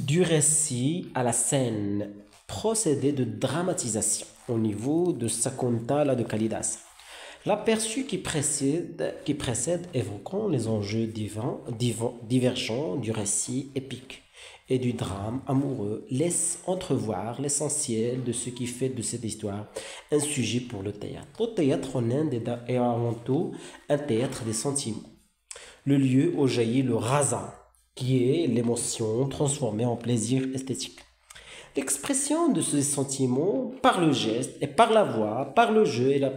du récit à la scène, procédé de dramatisation au niveau de Sakuntala de Kalidasa. L'aperçu qui précède évoquant les enjeux divergents du récit épique et du drame amoureux laisse entrevoir l'essentiel de ce qui fait de cette histoire un sujet pour le théâtre. Le théâtre en Inde est avant tout un théâtre des sentiments, le lieu où jaillit le rasa, qui est l'émotion transformée en plaisir esthétique. L'expression de ces sentiments par le geste et par la voix, par le jeu et la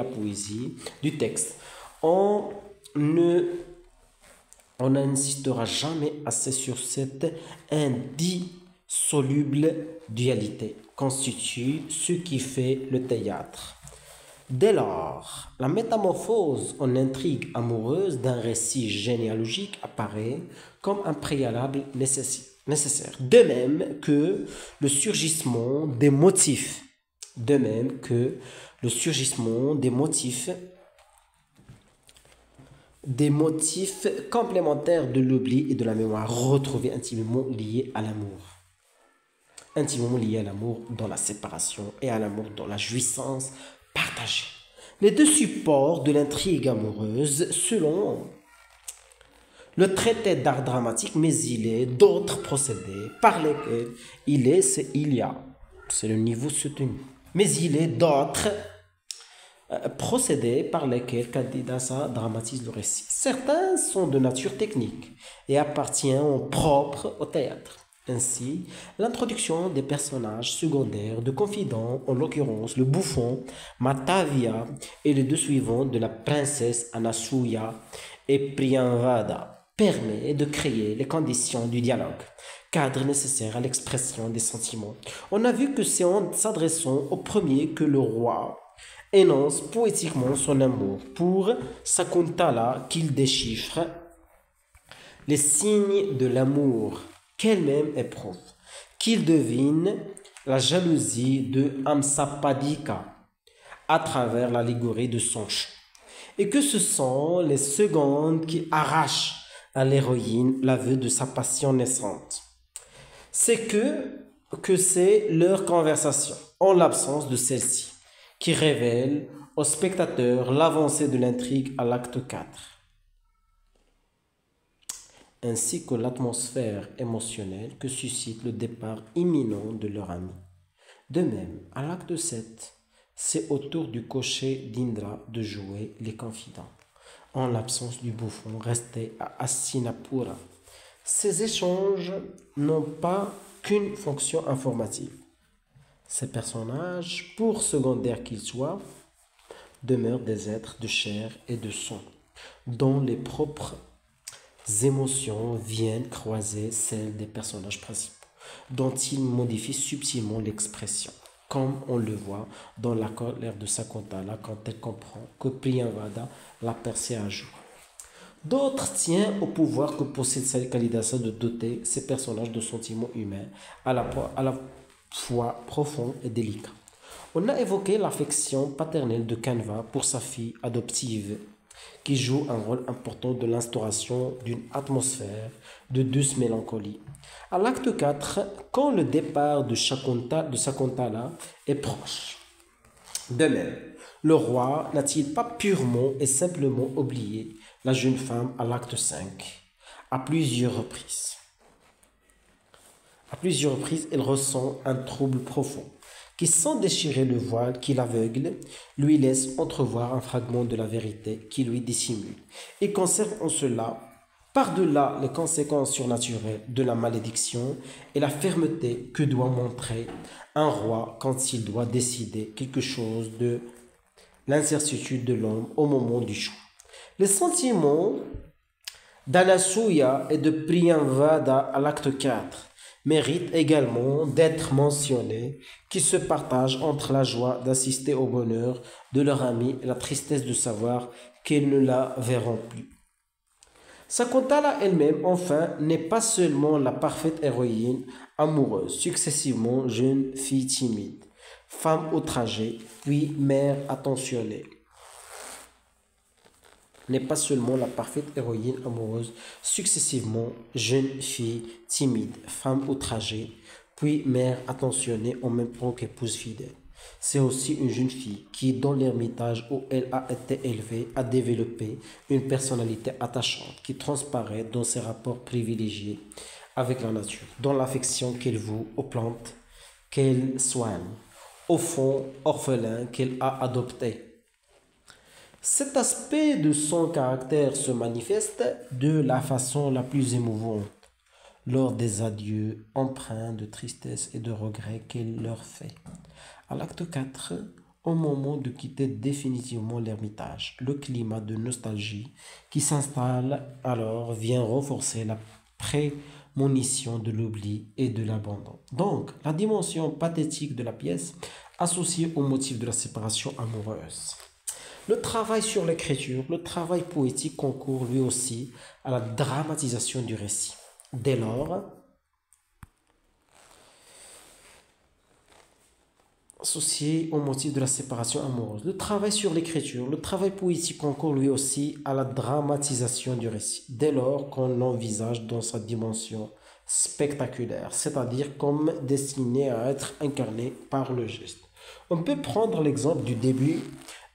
poésie du texte. On n'insistera jamais assez sur cette indissoluble dualité constitue ce qui fait le théâtre. Dès lors, la métamorphose en intrigue amoureuse d'un récit généalogique apparaît comme un préalable nécessaire. De même que le surgissement des motifs. De même que le surgissement des motifs complémentaires de l'oubli et de la mémoire retrouvés intimement liés à l'amour. Intimement liés à l'amour dans la séparation et à l'amour dans la jouissance partagée. Les deux supports de l'intrigue amoureuse selon le traité d'art dramatique, mais il est d'autres procédés par lesquels c'est le niveau soutenu. Mais il est d'autres procédés par lesquels Kalidasa dramatise le récit. Certains sont de nature technique et appartiennent en propre au théâtre. Ainsi, l'introduction des personnages secondaires de confidents, en l'occurrence le bouffon, Matavia et les deux suivants de la princesse Anasuya et Priyanvada, permet de créer les conditions du dialogue, cadre nécessaire à l'expression des sentiments. On a vu que c'est en s'adressant au premier que le roi énonce poétiquement son amour pour Sakuntala qu'il déchiffre les signes de l'amour qu'elle-même éprouve, qu'il devine la jalousie de Amsapadika à travers l'allégorie de son chant, et que ce sont les secondes qui arrachent à l'héroïne l'aveu de sa passion naissante. C'est que c'est leur conversation, en l'absence de celle-ci, qui révèle au spectateur l'avancée de l'intrigue à l'acte 4, ainsi que l'atmosphère émotionnelle que suscite le départ imminent de leur ami. De même, à l'acte 7, c'est au tour du cocher d'Indra de jouer les confidents, en l'absence du bouffon resté à Hastinapura. Ces échanges n'ont pas qu'une fonction informative. Ces personnages, pour secondaires qu'ils soient, demeurent des êtres de chair et de sang, dont les propres émotions viennent croiser celles des personnages principaux, dont ils modifient subtilement l'expression, comme on le voit dans la colère de Sakuntala quand elle comprend que Priyanvada l'a percé à jour. D'autres tiennent au pouvoir que possède Kalidasa de doter ces personnages de sentiments humains à la fois profonds et délicats. On a évoqué l'affection paternelle de Kanva pour sa fille adoptive, qui joue un rôle important de l'instauration d'une atmosphère de douce mélancolie. À l'acte 4, quand le départ de Sakuntala est proche. De même, le roi n'a-t-il pas purement et simplement oublié la jeune femme à l'acte 5, à plusieurs reprises. À plusieurs reprises, elle ressent un trouble profond qui, sans déchirer le voile qui l'aveugle, lui laisse entrevoir un fragment de la vérité qui lui dissimule et conserve en cela, par-delà les conséquences surnaturelles de la malédiction et la fermeté que doit montrer un roi quand il doit décider quelque chose de l'incertitude de l'homme au moment du choix. Les sentiments d'Anasuya et de Priyanvada à l'acte 4 méritent également d'être mentionnés, qui se partagent entre la joie d'assister au bonheur de leur ami et la tristesse de savoir qu'ils ne la verront plus. Sakuntala elle-même, enfin, n'est pas seulement la parfaite héroïne amoureuse, successivement jeune fille timide, femme outragée, puis mère attentionnée. n'est pas seulement la parfaite héroïne amoureuse, successivement jeune fille timide, femme outragée, puis mère attentionnée en même temps qu'épouse fidèle. C'est aussi une jeune fille qui, dans l'ermitage où elle a été élevée, a développé une personnalité attachante qui transparaît dans ses rapports privilégiés avec la nature, dans l'affection qu'elle voue aux plantes qu'elle soigne, au fond orphelin qu'elle a adopté. Cet aspect de son caractère se manifeste de la façon la plus émouvante lors des adieux empreints de tristesse et de regret qu'elle leur fait. À l'acte 4, au moment de quitter définitivement l'ermitage, le climat de nostalgie qui s'installe alors vient renforcer la prémonition de l'oubli et de l'abandon. Donc, la dimension pathétique de la pièce associée au motif de la séparation amoureuse. Le travail sur l'écriture, le travail poétique concourt lui aussi à la dramatisation du récit. Dès lors, associé au motif de la séparation amoureuse. Le travail sur l'écriture, le travail poétique concourt lui aussi à la dramatisation du récit, dès lors qu'on l'envisage dans sa dimension spectaculaire, c'est-à-dire comme destiné à être incarné par le geste. On peut prendre l'exemple du début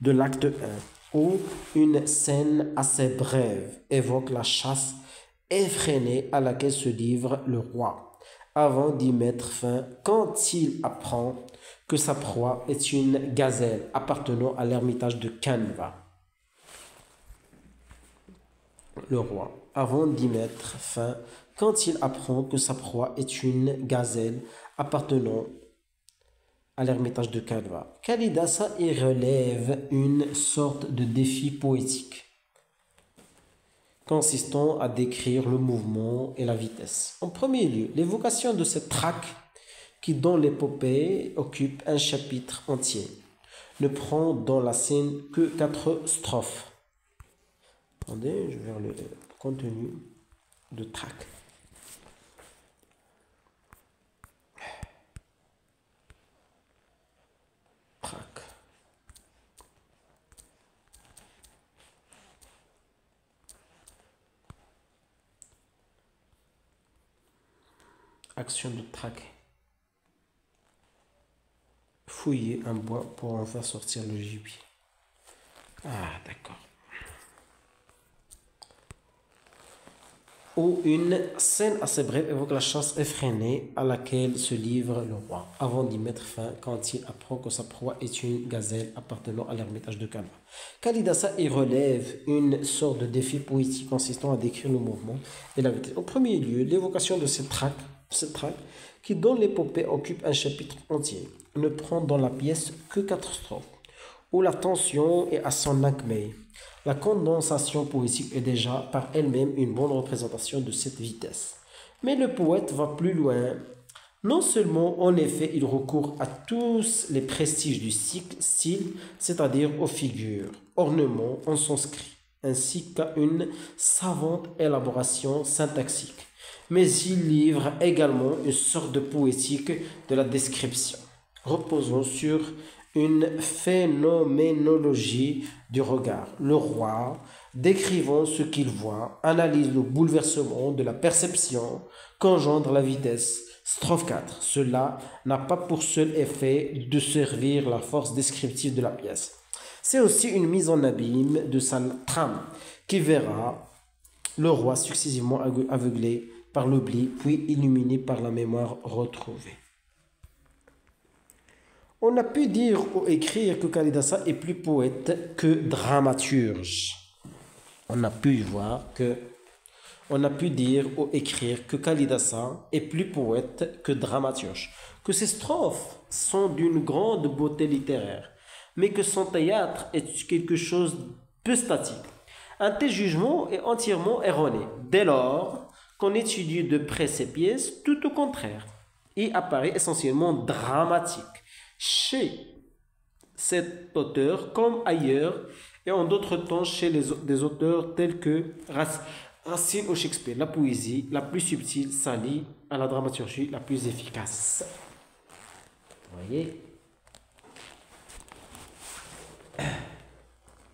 de l'acte 1, où une scène assez brève évoque la chasse effrénée à laquelle se livre le roi, avant d'y mettre fin quand il apprend que sa proie est une gazelle appartenant à l'ermitage de Canva. Le roi, avant d'y mettre fin, quand il apprend que sa proie est une gazelle appartenant à l'ermitage de Canva. Kalidasa y relève une sorte de défi poétique consistant à décrire le mouvement et la vitesse. En premier lieu, l'évocation de cette traque qui dans l'épopée occupe un chapitre entier, ne prend dans la scène que 4 strophes. Attendez, je vais vers le contenu de traque. Traque. Action de traque. Fouiller un bois pour en faire sortir le gibier. Ah, d'accord. Où une scène assez brève évoque la chasse effrénée à laquelle se livre le roi, avant d'y mettre fin quand il apprend que sa proie est une gazelle appartenant à l'ermitage de Canva. Kalidasa y relève une sorte de défi poétique consistant à décrire le mouvement et la vitesse. En premier lieu, l'évocation de cette traque qui dans l'épopée occupe un chapitre entier, ne prend dans la pièce que 4 strophes, où la tension est à son acmé. La condensation poétique est déjà par elle-même une bonne représentation de cette vitesse. Mais le poète va plus loin. Non seulement, en effet, il recourt à tous les prestiges du style, c'est-à-dire aux figures, ornements en sanskrit, ainsi qu'à une savante élaboration syntaxique, mais il livre également une sorte de poétique de la description, reposant sur une phénoménologie du regard. Le roi, décrivant ce qu'il voit, analyse le bouleversement de la perception qu'engendre la vitesse. Strophe 4. Cela n'a pas pour seul effet de servir la force descriptive de la pièce. C'est aussi une mise en abîme de sa trame qui verra le roi successivement aveuglé par l'oubli, puis illuminé par la mémoire retrouvée. On a pu dire ou écrire que Kalidasa est plus poète que dramaturge. On a pu dire ou écrire que Kalidasa est plus poète que dramaturge, que ses strophes sont d'une grande beauté littéraire, mais que son théâtre est quelque chose de peu statique. Un tel jugement est entièrement erroné, dès lors qu'on étudie de près ses pièces, tout au contraire. Il apparaît essentiellement dramatique chez cet auteur comme ailleurs et en d'autres temps chez des auteurs tels que Racine ou Shakespeare. La poésie la plus subtile s'allie à la dramaturgie la plus efficace. Vous voyez?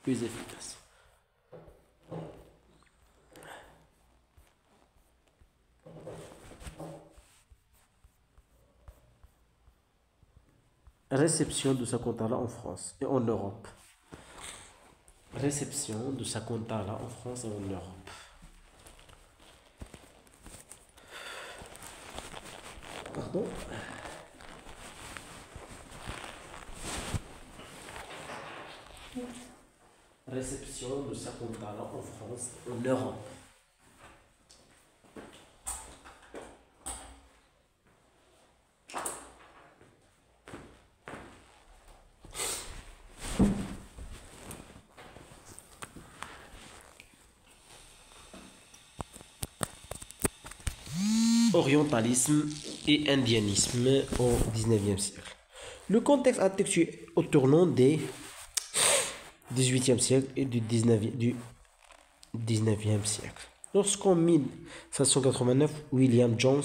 Plus efficace. Réception de Sakuntala en France et en Europe. Réception de Sakuntala en France et en Europe. Pardon. Réception de Sakuntala en France et en Europe. Orientalisme et indianisme au XIXe siècle. Le contexte intellectuel au tournant des XVIIIe siècle et du XIXe siècle. Lorsqu'en 1789, William Jones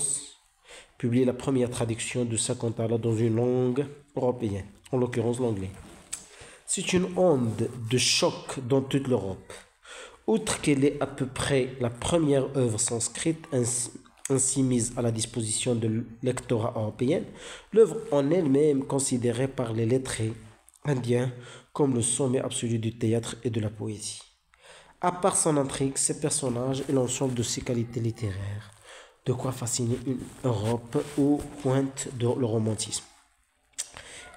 publie la première traduction de Sakuntala dans une langue européenne, en l'occurrence l'anglais. C'est une onde de choc dans toute l'Europe. Outre qu'elle est à peu près la première œuvre sanscrite ainsi mise à la disposition de lectorat européen, l'œuvre en elle-même considérée par les lettrés indiens comme le sommet absolu du théâtre et de la poésie. À part son intrigue, ses personnages et l'ensemble de ses qualités littéraires, de quoi fasciner une Europe aux pointes de le romantisme.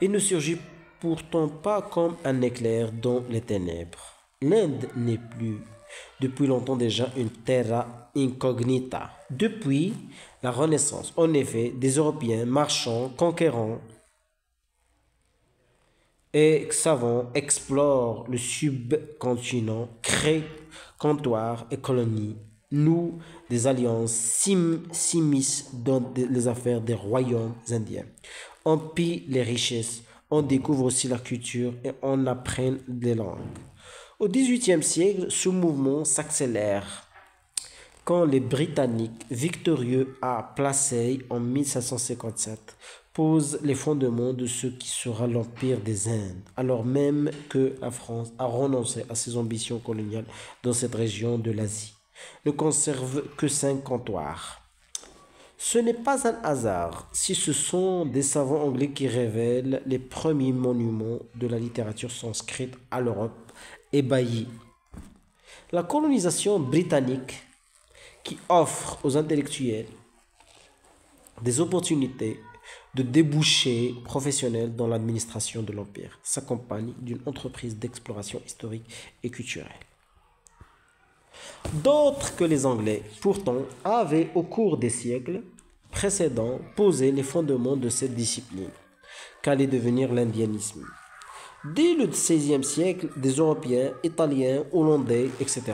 Il ne surgit pourtant pas comme un éclair dans les ténèbres. L'Inde n'est plus depuis longtemps déjà une terra incognita. Depuis la Renaissance, en effet, des Européens marchands, conquérants et savants explorent le subcontinent, créent comptoirs et colonies, nouent des alliances, s'immiscent dans les affaires des royaumes indiens. On pille les richesses, on découvre aussi la culture et on apprend les langues. Au XVIIIe siècle, ce mouvement s'accélère quand les Britanniques, victorieux à Plassey en 1557, posent les fondements de ce qui sera l'Empire des Indes, alors même que la France a renoncé à ses ambitions coloniales dans cette région de l'Asie, ne conserve que 5 comptoirs. Ce n'est pas un hasard si ce sont des savants anglais qui révèlent les premiers monuments de la littérature sanscrite à l'Europe ébahie. La colonisation britannique, qui offre aux intellectuels des opportunités de débouchés professionnels dans l'administration de l'Empire, s'accompagne d'une entreprise d'exploration historique et culturelle. D'autres que les Anglais, pourtant, avaient au cours des siècles précédents posé les fondements de cette discipline, qu'allait devenir l'indianisme. Dès le XVIe siècle, des Européens, Italiens, Hollandais, etc.,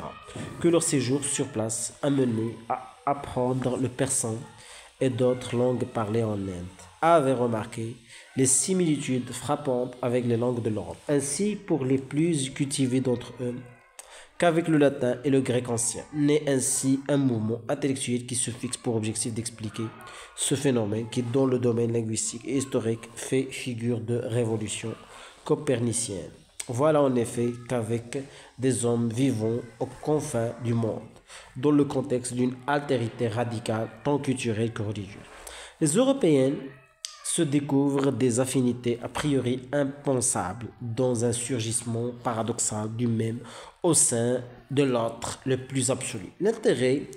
que leur séjour sur place a mené à apprendre le persan et d'autres langues parlées en Inde, avaient remarqué les similitudes frappantes avec les langues de l'Europe. Ainsi, pour les plus cultivés d'entre eux, qu'avec le latin et le grec ancien, naît ainsi un mouvement intellectuel qui se fixe pour objectif d'expliquer ce phénomène qui, dans le domaine linguistique et historique, fait figure de révolution copernicienne. Voilà en effet qu'avec des hommes vivant aux confins du monde, dans le contexte d'une altérité radicale tant culturelle que religieuse, les Européens se découvrent des affinités a priori impensables dans un surgissement paradoxal du même au sein de l'autre le plus absolu. L'intérêt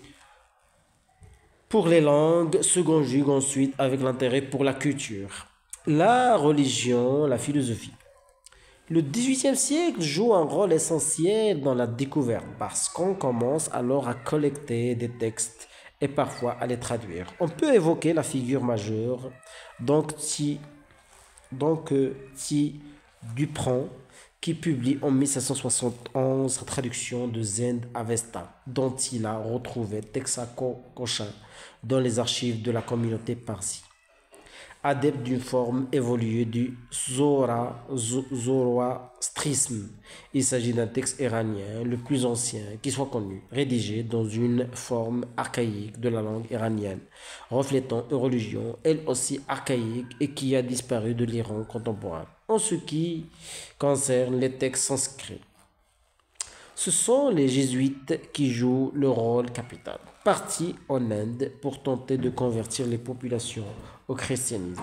pour les langues se conjugue ensuite avec l'intérêt pour la culture, la religion, la philosophie. Le XVIIIe siècle joue un rôle essentiel dans la découverte parce qu'on commence alors à collecter des textes et parfois à les traduire. On peut évoquer la figure majeure d'Anti Duprat qui publie en 1771 sa traduction de Zend Avesta, dont il a retrouvé Texaco-Cochin dans les archives de la communauté parsie. Adepte d'une forme évoluée du zoroastrisme. Il s'agit d'un texte iranien, le plus ancien qui soit connu, rédigé dans une forme archaïque de la langue iranienne, reflétant une religion, elle aussi archaïque, et qui a disparu de l'Iran contemporain. En ce qui concerne les textes sanscrits, ce sont les jésuites qui jouent le rôle capital. parti en Inde pour tenter de convertir les populations au christianisme,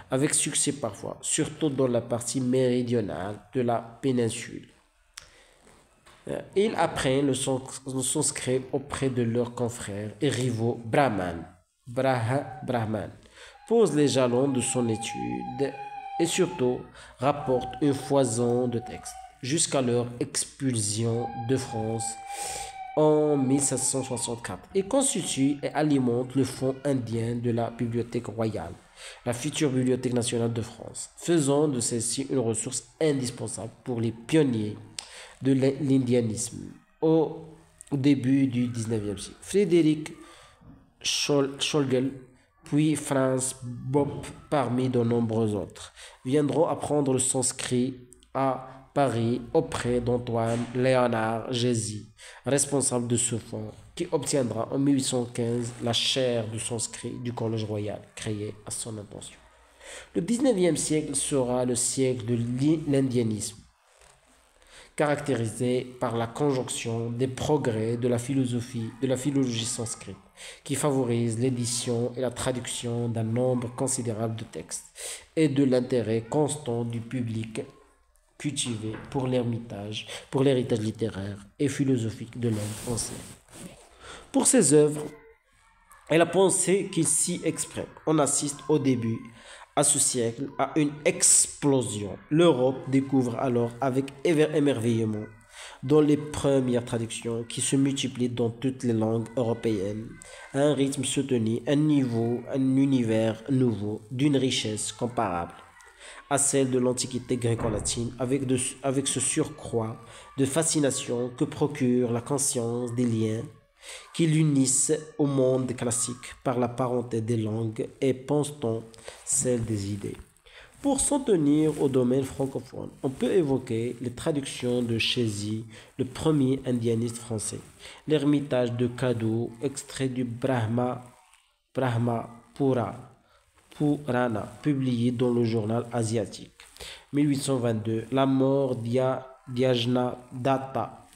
avec succès parfois, surtout dans la partie méridionale de la péninsule. Ils apprennent le sanskrit auprès de leurs confrères et rivaux brahman, posent les jalons de son étude et surtout rapportent une foison de textes jusqu'à leur expulsion de France en 1764 et constitue et alimente le fonds indien de la Bibliothèque royale, la future Bibliothèque nationale de France, faisant de celle-ci une ressource indispensable pour les pionniers de l'indianisme au début du 19e siècle. Frédéric Schlegel, puis Franz Bopp, parmi de nombreux autres, viendront apprendre le sanskrit à Paris auprès d'Antoine Léonard Jézy, responsable de ce fonds, qui obtiendra en 1815 la chaire du sanskrit du Collège royal, créé à son intention. Le 19e siècle sera le siècle de l'indianisme, caractérisé par la conjonction des progrès de la philologie sanskrit, qui favorise l'édition et la traduction d'un nombre considérable de textes, et de l'intérêt constant du public cultivé pour l'héritage littéraire et philosophique de l'Inde ancienne. Pour ses œuvres et la pensée qu'il s'y exprime, on assiste au début à ce siècle à une explosion. L'Europe découvre alors avec émerveillement, dans les premières traductions qui se multiplient dans toutes les langues européennes, à un rythme soutenu, un univers nouveau, d'une richesse comparable à celle de l'Antiquité gréco-latine, avec ce surcroît de fascination que procure la conscience des liens qui l'unissent au monde classique par la parenté des langues et pense-t-on celle des idées. Pour s'en tenir au domaine francophone, on peut évoquer les traductions de Chézy, le premier indianiste français, l'Ermitage de Cadou, extrait du Brahma Purana, publié dans le journal asiatique, 1822, la mort d'Yajna Datta,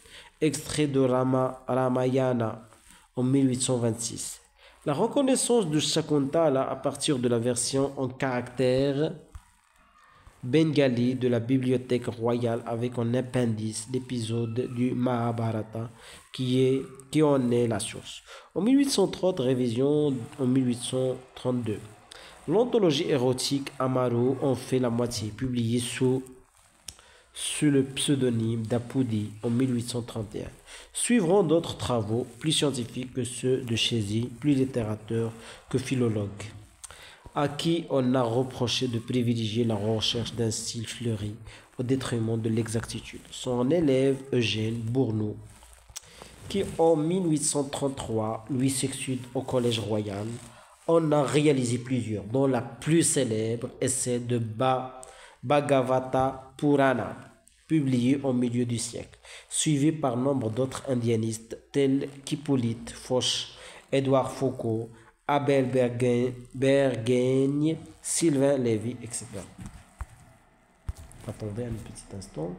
extrait de Ramayana en 1826. La reconnaissance de Shakuntala à partir de la version en caractère bengali de la Bibliothèque royale avec un appendice d'épisode du Mahabharata qui en est la source. En 1830, révision en 1832. L'anthologie érotique Amaru en fait la moitié, publiée sous le pseudonyme d'Apudi en 1831. Suivront d'autres travaux plus scientifiques que ceux de Chézy, plus littérateur que philologue, à qui on a reproché de privilégier la recherche d'un style fleuri au détriment de l'exactitude. Son élève Eugène Bournoux, qui en 1833 lui succède au Collège royal, en a réalisé plusieurs, dont la plus célèbre est celle de Bhagavata Purana, publiée au milieu du siècle, suivie par nombre d'autres indianistes tels qu'Hippolyte Foch, Édouard Foucault, Abel Bergaigne, Sylvain Lévy, etc. Attendez un petit instant.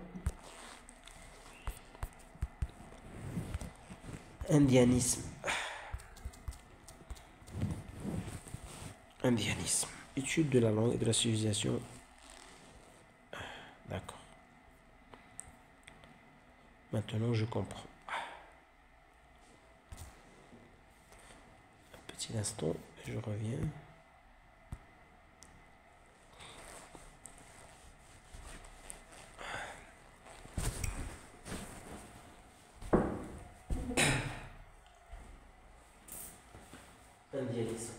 Indianisme. Étude de la langue et de la civilisation. D'accord. Maintenant, je comprends. Un petit instant, je reviens. Indianisme.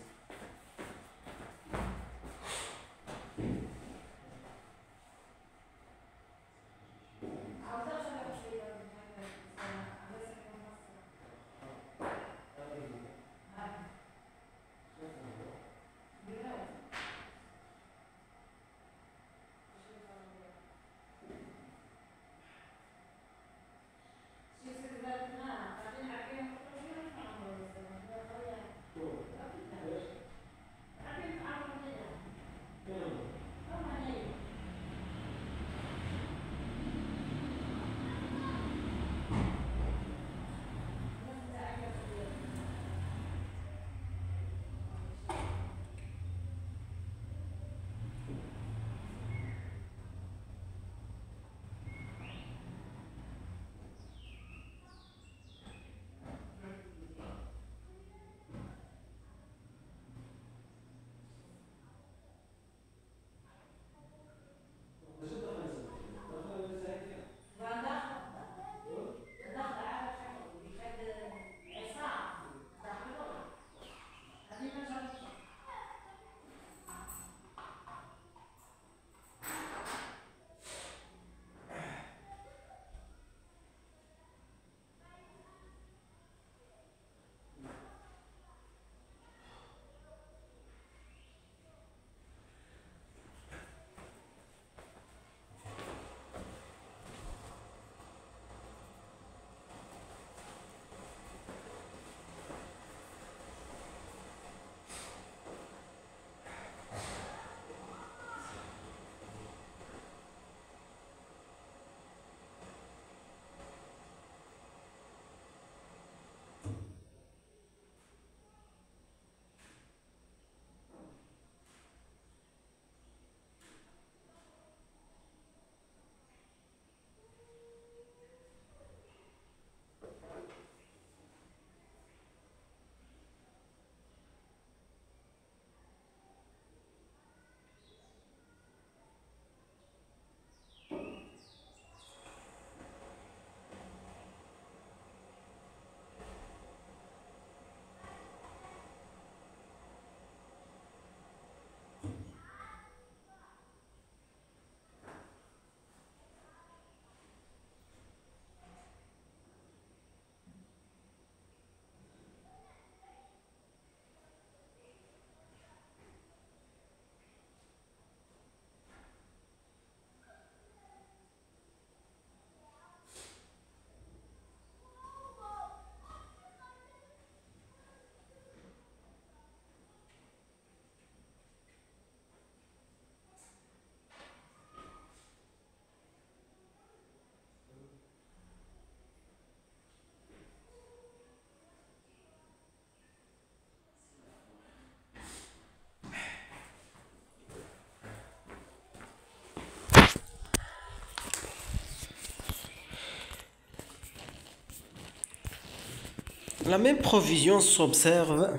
La même provision s'observe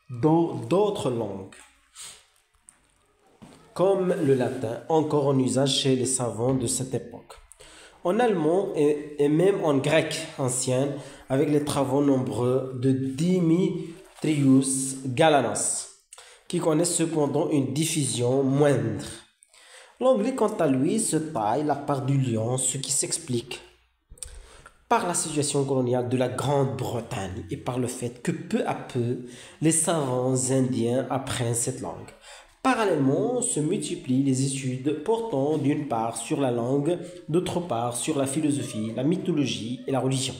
dans d'autres langues, comme le latin, encore en usage chez les savants de cette époque. En allemand et même en grec ancien, avec les travaux nombreux de Dimitrius Galanas, qui connaissent cependant une diffusion moindre. L'anglais, quant à lui, se taille la part du lion, ce qui s'explique par la situation coloniale de la Grande-Bretagne et par le fait que peu à peu, les savants indiens apprennent cette langue. Parallèlement, se multiplient les études portant d'une part sur la langue, d'autre part sur la philosophie, la mythologie et la religion.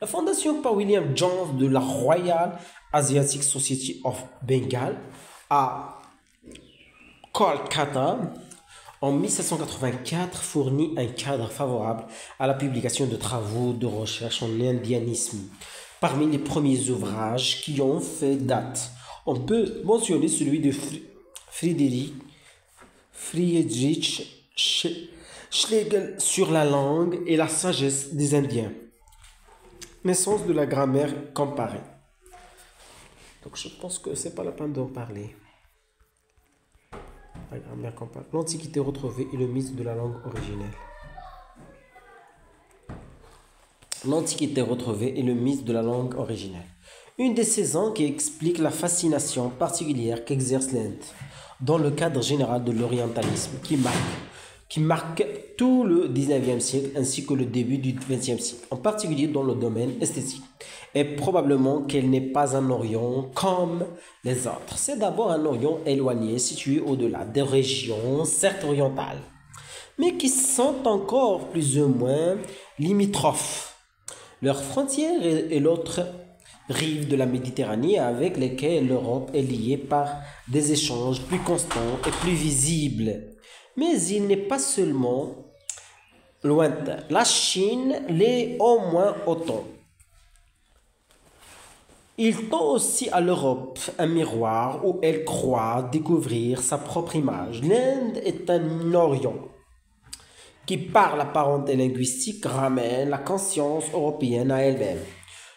La fondation par William Jones de la Royal Asiatic Society of Bengal à Kolkata en 1784 fournit un cadre favorable à la publication de travaux de recherche en indianisme. Parmi les premiers ouvrages qui ont fait date, on peut mentionner celui de Friedrich Schlegel sur la langue et la sagesse des Indiens. Naissance de la grammaire comparée. Donc je pense que c'est pas la peine d'en parler. La grammaire comparée. L'Antiquité retrouvée et le mythe de la langue originelle. L'Antiquité retrouvée et le mythe de la langue originelle. Une des saisons qui explique la fascination particulière qu'exerce l'Inde dans le cadre général de l'orientalisme qui marque tout le 19e siècle ainsi que le début du 20e siècle, en particulier dans le domaine esthétique, et probablement qu'elle n'est pas un Orient comme les autres. C'est d'abord un Orient éloigné, situé au-delà des régions, certes orientales, mais qui sont encore plus ou moins limitrophes. Leur frontière est l'autre rive de la Méditerranée avec lesquelles l'Europe est liée par des échanges plus constants et plus visibles. Mais il n'est pas seulement lointain. La Chine l'est au moins autant. Il tend aussi à l'Europe un miroir où elle croit découvrir sa propre image. L'Inde est un Orient qui, par la parenté linguistique, ramène la conscience européenne à elle-même.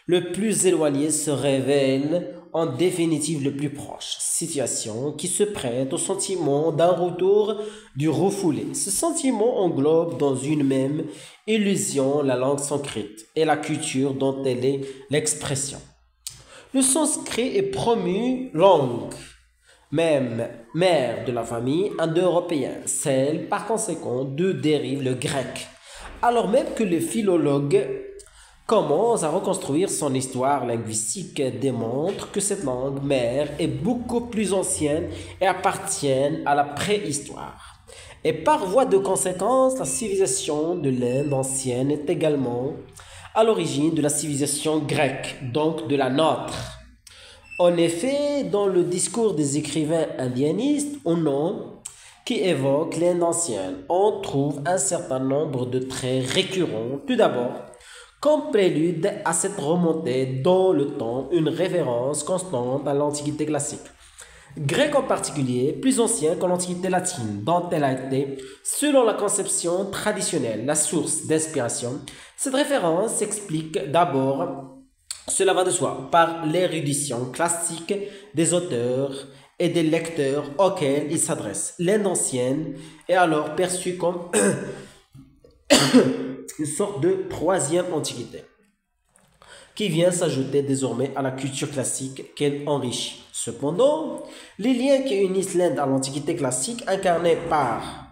Le plus éloigné se révèle en définitive le plus proche, situation qui se prête au sentiment d'un retour du refoulé. Ce sentiment englobe dans une même illusion la langue sanscrite et la culture dont elle est l'expression. Le sanskrit est promu langue, même mère de la famille indo-européenne, celle par conséquent d'où dérive le grec, alors même que les philologues commence à reconstruire son histoire linguistique démontre que cette langue mère est beaucoup plus ancienne et appartient à la préhistoire. Et par voie de conséquence, la civilisation de l'Inde ancienne est également à l'origine de la civilisation grecque, donc de la nôtre. En effet, dans le discours des écrivains indianistes au nom qui évoquent l'Inde ancienne, on trouve un certain nombre de traits récurrents. Tout d'abord, comme prélude à cette remontée dans le temps, une référence constante à l'Antiquité classique, grecque en particulier, plus ancienne que l'Antiquité latine, dont elle a été, selon la conception traditionnelle, la source d'inspiration. Cette référence s'explique d'abord, cela va de soi, par l'érudition classique des auteurs et des lecteurs auxquels il s'adresse. L'Inde ancienne est alors perçue comme une sorte de troisième antiquité, qui vient s'ajouter désormais à la culture classique qu'elle enrichit. Cependant, les liens qui unissent l'Inde à l'Antiquité classique, incarnés par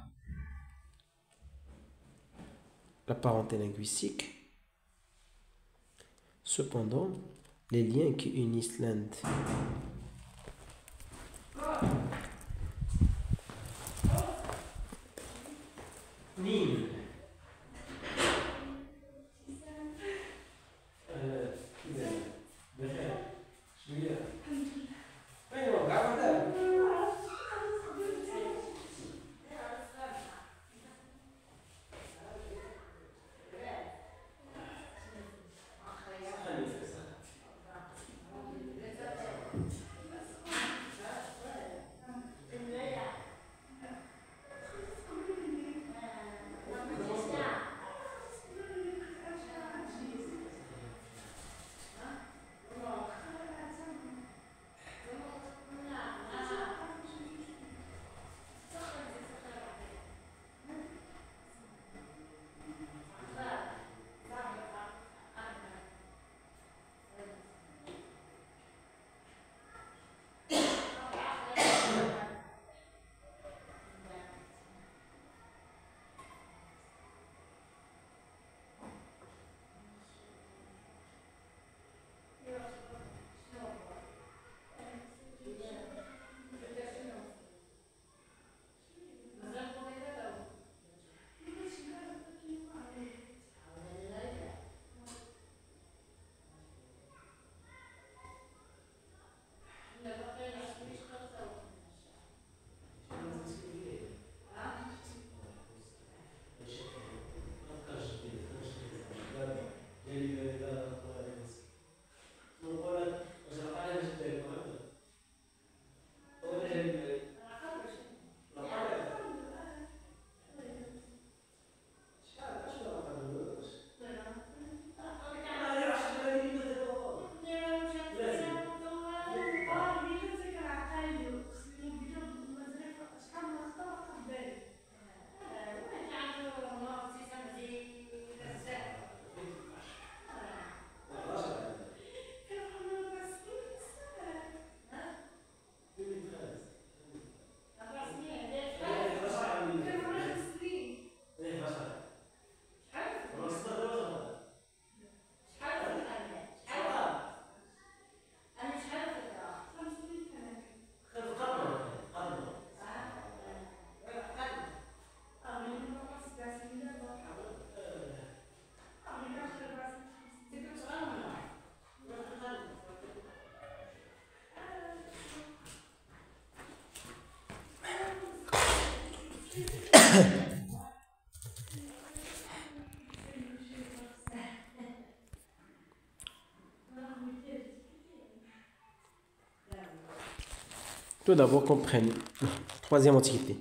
la parenté linguistique, cependant, les liens qui unissent l'Inde Tout d'abord, comprenez. Troisième antiquité,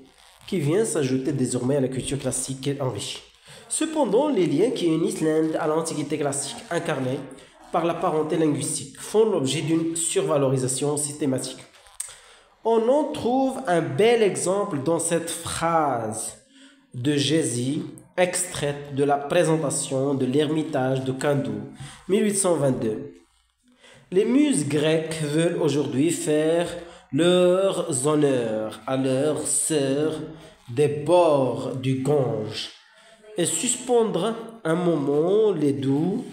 qui vient s'ajouter désormais à la culture classique enrichie. Cependant, les liens qui unissent l'Inde à l'Antiquité classique, incarnés par la parenté linguistique, font l'objet d'une survalorisation systématique. On en trouve un bel exemple dans cette phrase de Jésus, extraite de la présentation de l'Ermitage de Cordoue, 1822. Les muses grecques veulent aujourd'hui faire leurs honneurs à leurs sœurs des bords du Gange et suspendre un moment les doux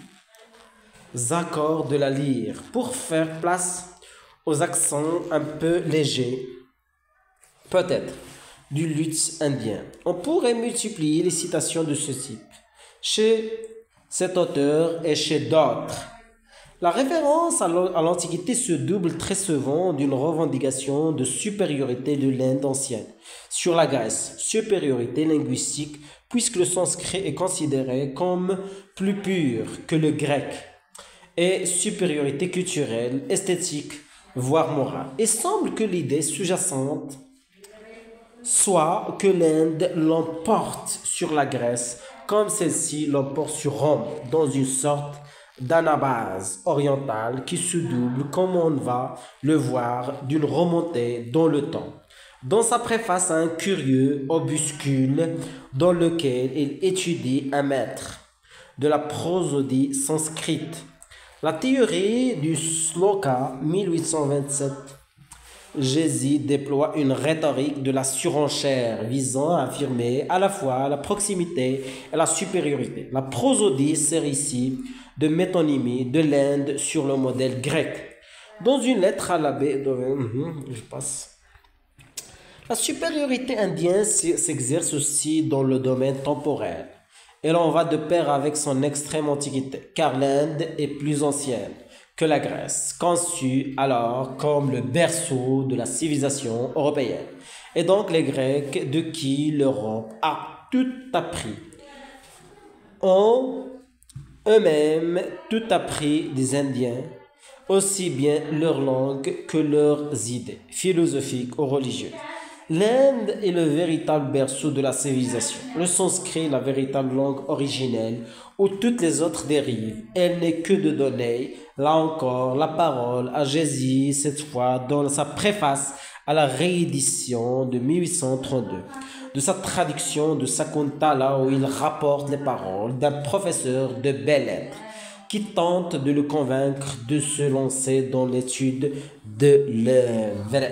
accords de la lyre pour faire place aux accents un peu légers, peut-être, du luth indien. On pourrait multiplier les citations de ce type chez cet auteur et chez d'autres. La référence à l'Antiquité se double très souvent d'une revendication de supériorité de l'Inde ancienne sur la Grèce, supériorité linguistique puisque le sanskrit est considéré comme plus pur que le grec, et supériorité culturelle, esthétique, voire morale. Il semble que l'idée sous-jacente soit que l'Inde l'emporte sur la Grèce comme celle-ci l'emporte sur Rome, dans une sorte d'anabase orientale qui se double, comme on va le voir, d'une remontée dans le temps. Dans sa préface à un curieux opuscule dans lequel il étudie un maître de la prosodie sanskrite, la théorie du sloka 1827, Jésus déploie une rhétorique de la surenchère visant à affirmer à la fois la proximité et la supériorité. La prosodie sert ici de métonymie de l'Inde sur le modèle grec. Dans une lettre à l'abbé, je passe. La supériorité indienne s'exerce aussi dans le domaine temporel. Elle en va de pair avec son extrême antiquité, car l'Inde est plus ancienne que la Grèce, conçue alors comme le berceau de la civilisation européenne, et donc les Grecs de qui l'Europe a tout appris, ont eux-mêmes tout appris des Indiens, aussi bien leur langue que leurs idées, philosophiques ou religieuses. L'Inde est le véritable berceau de la civilisation. Le sanskrit est la véritable langue originelle où toutes les autres dérivent. Elle n'est que de donner, là encore, la parole à Jésus, cette fois dans sa préface à la réédition de 1832, de sa traduction de Sakuntala où il rapporte les paroles d'un professeur de belles-lettres qui tente de le convaincre de se lancer dans l'étude de l'œuvre.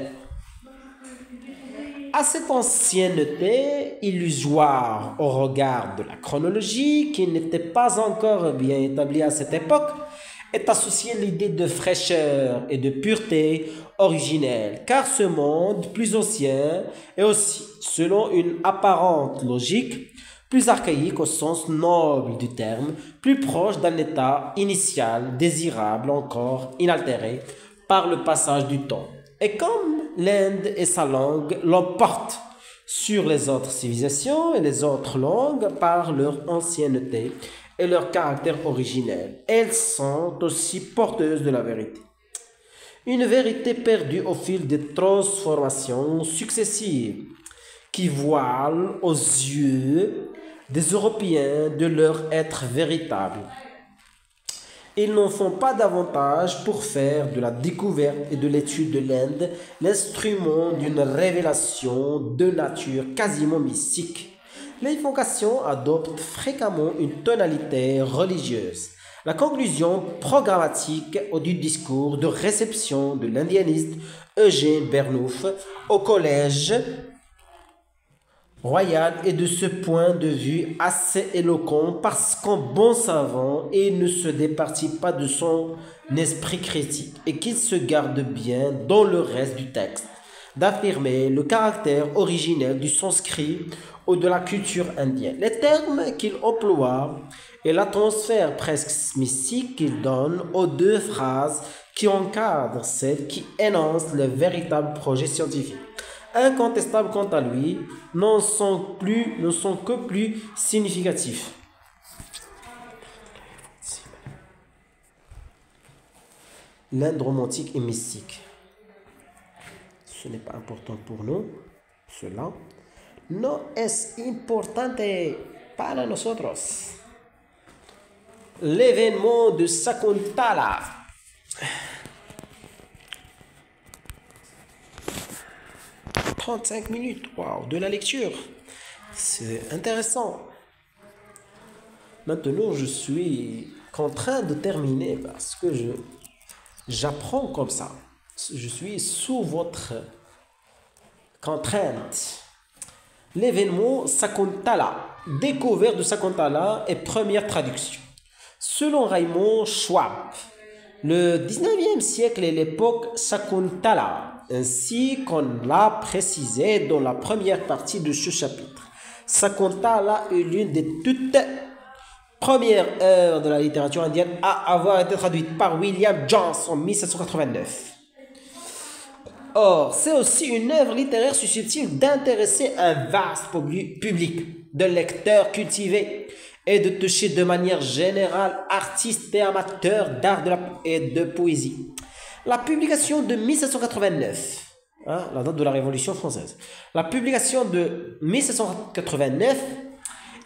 À cette ancienneté illusoire au regard de la chronologie, qui n'était pas encore bien établie à cette époque, est associée l'idée de fraîcheur et de pureté originelle, car ce monde plus ancien est aussi, selon une apparente logique, plus archaïque au sens noble du terme, plus proche d'un état initial, désirable encore, inaltéré par le passage du temps. Et comme l'Inde et sa langue l'emportent sur les autres civilisations et les autres langues par leur ancienneté et leur caractère originel, elles sont aussi porteuses de la vérité. Une vérité perdue au fil des transformations successives qui voilent aux yeux des Européens de leur être véritable. Ils n'en font pas davantage pour faire de la découverte et de l'étude de l'Inde l'instrument d'une révélation de nature quasiment mystique. L'évocation adopte fréquemment une tonalité religieuse. La conclusion programmatique du discours de réception de l'indianiste Eugène Burnouf au collège royal est de ce point de vue assez éloquent parce qu'en bon savant, il ne se départit pas de son esprit critique et qu'il se garde bien dans le reste du texte d'affirmer le caractère originel du sanskrit ou de la culture indienne. Les termes qu'il emploie et l'atmosphère presque mystique qu'il donne aux deux phrases qui encadrent celles qui énoncent le véritable projet scientifique, incontestables quant à lui, ne sont que plus significatifs. L'Inde romantique et mystique. ce n'est pas important pour nous, cela. No es importante para nosotros. L'événement de Sakuntala. 35 minutes, wow, de la lecture. C'est intéressant. Maintenant, je suis en train de terminer parce que j'apprends comme ça. Je suis sous votre contrainte. L'événement Sakuntala, découverte de Sakuntala et première traduction. Selon Raymond Schwab, le 19e siècle est l'époque Sakuntala, ainsi qu'on l'a précisé dans la première partie de ce chapitre. Sakuntala est l'une des toutes premières œuvres de la littérature indienne à avoir été traduite par William Jones en 1789. Or, c'est aussi une œuvre littéraire susceptible d'intéresser un vaste public de lecteurs cultivés et de toucher de manière générale artistes et amateurs d'art et de poésie. La publication de 1789, la date de la Révolution française, la publication de 1789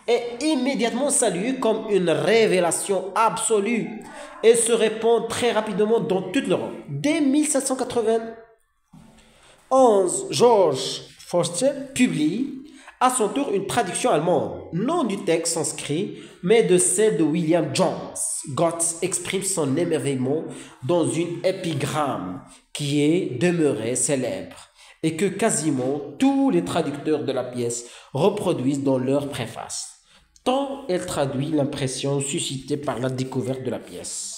est immédiatement saluée comme une révélation absolue et se répand très rapidement dans toute l'Europe. Dès 1791, George Forster publie à son tour une traduction allemande, non du texte sanskrit, mais de celle de William Jones. Gotz exprime son émerveillement dans une épigramme qui est demeurée célèbre et que quasiment tous les traducteurs de la pièce reproduisent dans leur préface, tant elle traduit l'impression suscitée par la découverte de la pièce.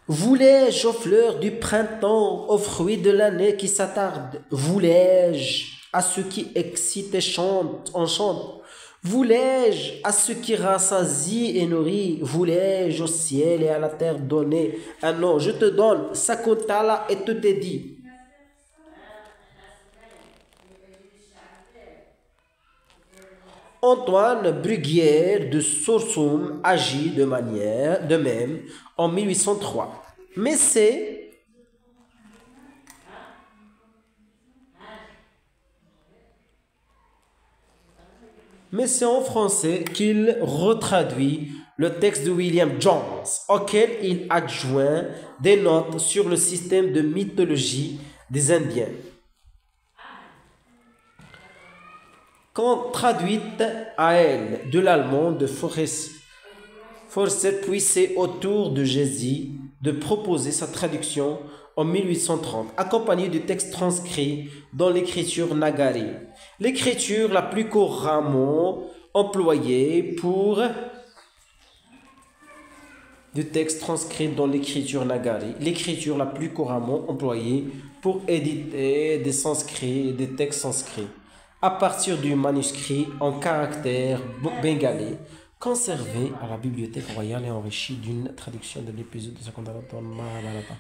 Voulais-je aux fleurs du printemps, aux fruits de l'année qui s'attardent, voulais-je à ceux qui excitent et chantent, enchantent, voulais-je à ceux qui rassasient et nourrissent, voulais-je au ciel et à la terre donner un nom, je te donne, Sakuntala et tout est dit. Antoine Bruguière de Sorsum agit de même en 1803. Mais c'est en français qu'il retraduit le texte de William Jones, auquel il adjoint des notes sur le système de mythologie des Indiens. Quand traduite à elle de l'allemand de Forster, puis c'est au tour de Jésus de proposer sa traduction en 1830, accompagnée du texte transcrit dans l'écriture Nagari, l'écriture la plus couramment employée pour du texte transcrit dans l'écriture Nagari, l'écriture la plus couramment employée pour éditer des textes sanscrits, à partir du manuscrit en caractère bengalais, conservé à la Bibliothèque royale et enrichi d'une traduction de l'épisode de Sakuntala dans Mahabharata.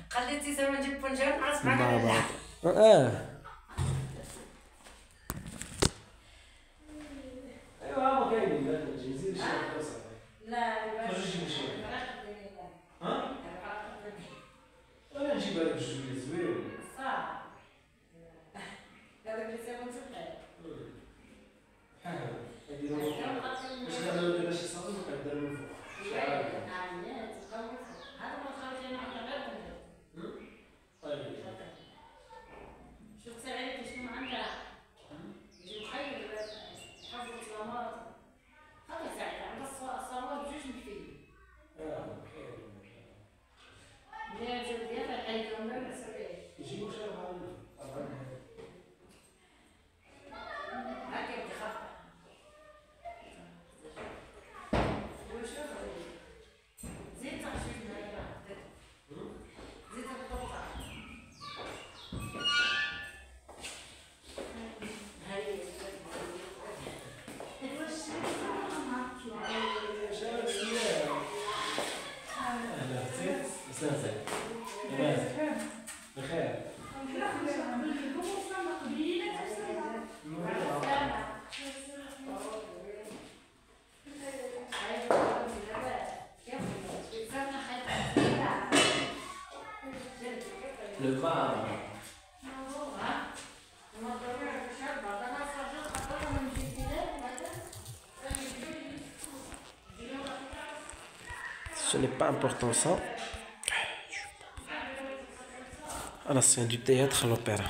Le marbre. Ce n'est pas important ça. À la scène du théâtre à l'opéra.